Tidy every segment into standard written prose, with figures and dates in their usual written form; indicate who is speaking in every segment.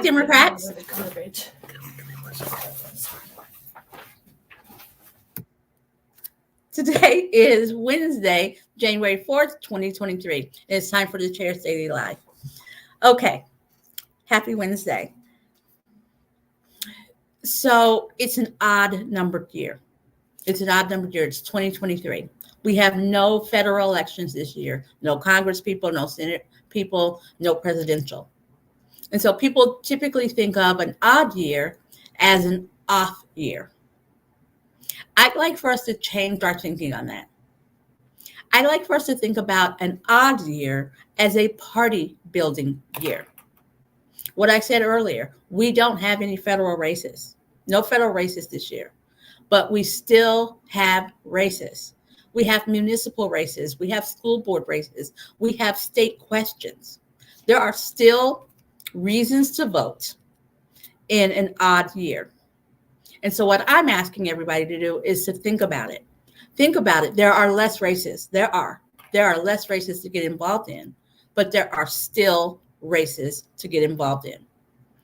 Speaker 1: Democrats. Today is Wednesday, January 4th, 2023. It's time for the Chair's Daily Live. Okay, happy Wednesday. So it's an odd numbered year. It's 2023. We have no federal elections this year, no Congress people, no Senate people, no presidential. And so people typically think of an odd year as an off year. I'd like for us to change our thinking on that. I'd like for us to think about an odd year as a party building year. What I said earlier, we don't have any federal races, no federal races this year, but we still have races. We have municipal races. We have school board races. We have state questions. There are still reasons to vote in an odd year. And so what I'm asking everybody to do is to think about it. Think about it. There are less races. There are less races to get involved in, but there are still races to get involved in.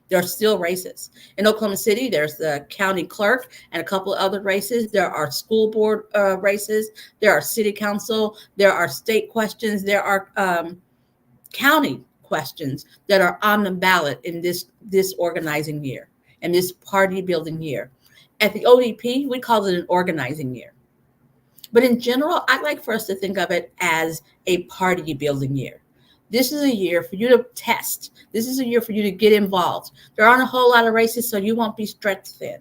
Speaker 1: There are still races. In Oklahoma City, there's the county clerk and a couple of other races. There are school board races. There are city council. There are state questions. There are county questions that are on the ballot in this organizing year and this party building year. At the ODP, we call it an organizing year. But in general, I'd like for us to think of it as a party building year. This is a year for you to test. This is a year for you to get involved. There aren't a whole lot of races, so you won't be stretched thin.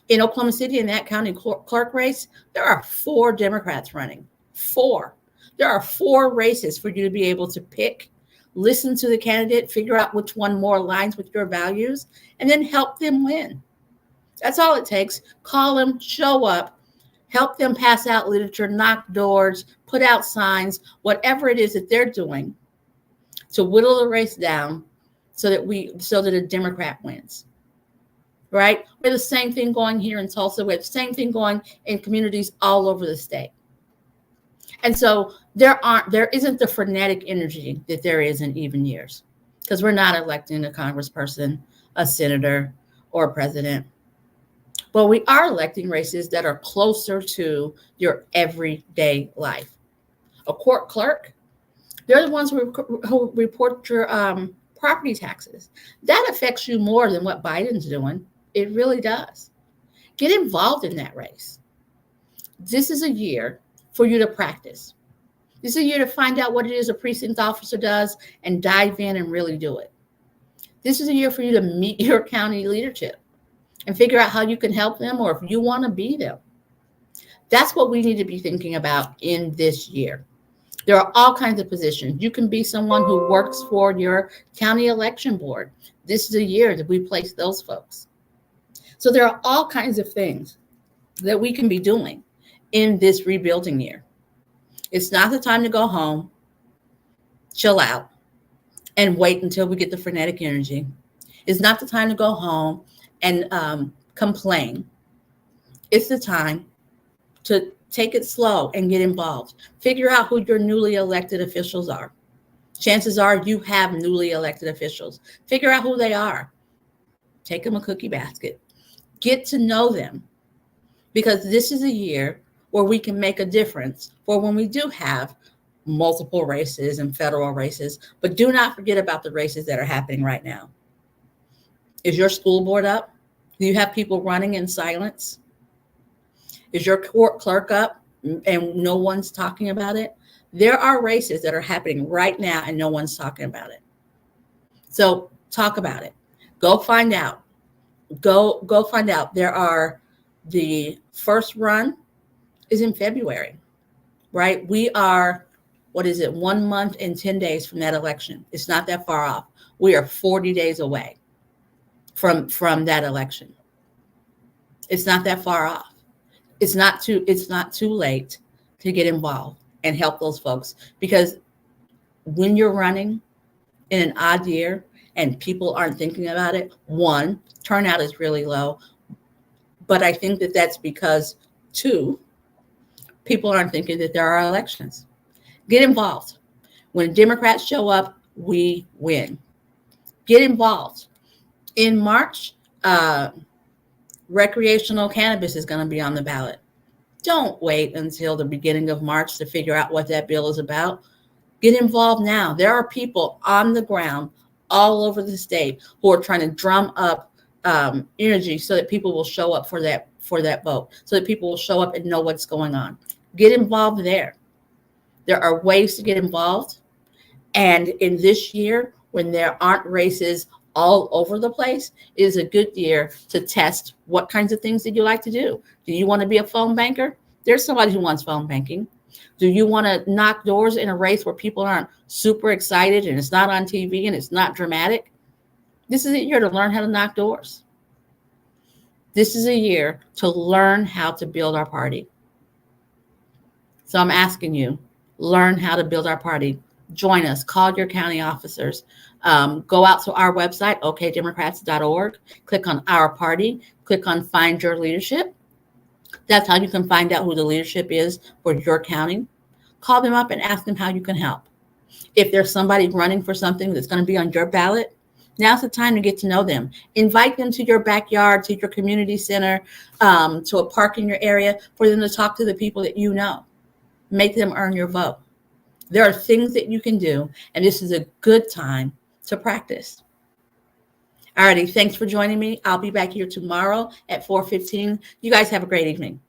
Speaker 1: In Oklahoma City, in that county clerk race, there are 4 Democrats running. 4. There are 4 races for you to be able to pick, listen to the candidate, figure out which one more aligns with your values, and then help them win. That's all it takes. Call them, show up, help them pass out literature, knock doors, put out signs, whatever it is that they're doing to whittle the race down so that a Democrat wins. Right? We have the same thing going here in Tulsa. We have the same thing going in communities all over the state. And so there isn't the frenetic energy that there is in even years, because we're not electing a congressperson, a senator, or a president. But we are electing races that are closer to your everyday life. A court clerk, they're the ones who report your property taxes. That affects you more than what Biden's doing. It really does. Get involved in that race. This is a year for you to practice. This is a year to find out what it is a precinct officer does and dive in and really do it. This is a year for you to meet your county leadership and figure out how you can help them or if you want to be them. That's what we need to be thinking about in this year. There are all kinds of positions. You can be someone who works for your county election board. This is a year that we place those folks. So there are all kinds of things that we can be doing in this rebuilding year. It's not the time to go home, chill out, and wait until we get the frenetic energy. It's not the time to go home and complain. It's the time to take it slow and get involved. Figure out who your newly elected officials are. Chances are you have newly elected officials. Figure out who they are. Take them a cookie basket. Get to know them, because this is a year where we can make a difference for when we do have multiple races and federal races. But do not forget about the races that are happening right now. Is your school board up? Do you have people running in silence? Is your court clerk up and no one's talking about it? There are races that are happening right now and no one's talking about it. So talk about it. Go find out. Go find out. The first run is in February, right? We are, 1 month and 10 days from that election. It's not that far off. We are 40 days away from that election. It's not that far off. It's not too late to get involved and help those folks, because when you're running in an odd year and people aren't thinking about it, one, turnout is really low. But I think that that's because, two, people aren't thinking that there are elections. Get involved. When Democrats show up, we win. Get involved. In March, recreational cannabis is going to be on the ballot. Don't wait until the beginning of March to figure out what that bill is about. Get involved now. There are people on the ground all over the state who are trying to drum up energy so that people will show up for that vote, so that people will show up and know what's going on. Get involved there. There are ways to get involved. And in this year, when there aren't races all over the place, it is a good year to test what kinds of things that you like to do. Do you want to be a phone banker? There's somebody who wants phone banking. Do you want to knock doors in a race where people aren't super excited and it's not on TV and it's not dramatic? This is a year to learn how to knock doors. This is a year to learn how to build our party. So I'm asking you, learn how to build our party. Join us. Call your county officers. Go out to our website, okdemocrats.org. Click on Our Party. Click on Find Your Leadership. That's how you can find out who the leadership is for your county. Call them up and ask them how you can help. If there's somebody running for something that's going to be on your ballot, now's the time to get to know them. Invite them to your backyard, to your community center, to a park in your area for them to talk to the people that you know. Make them earn your vote. There are things that you can do, and this is a good time to practice. Alrighty, thanks for joining me. I'll be back here tomorrow at 4:15. You guys have a great evening.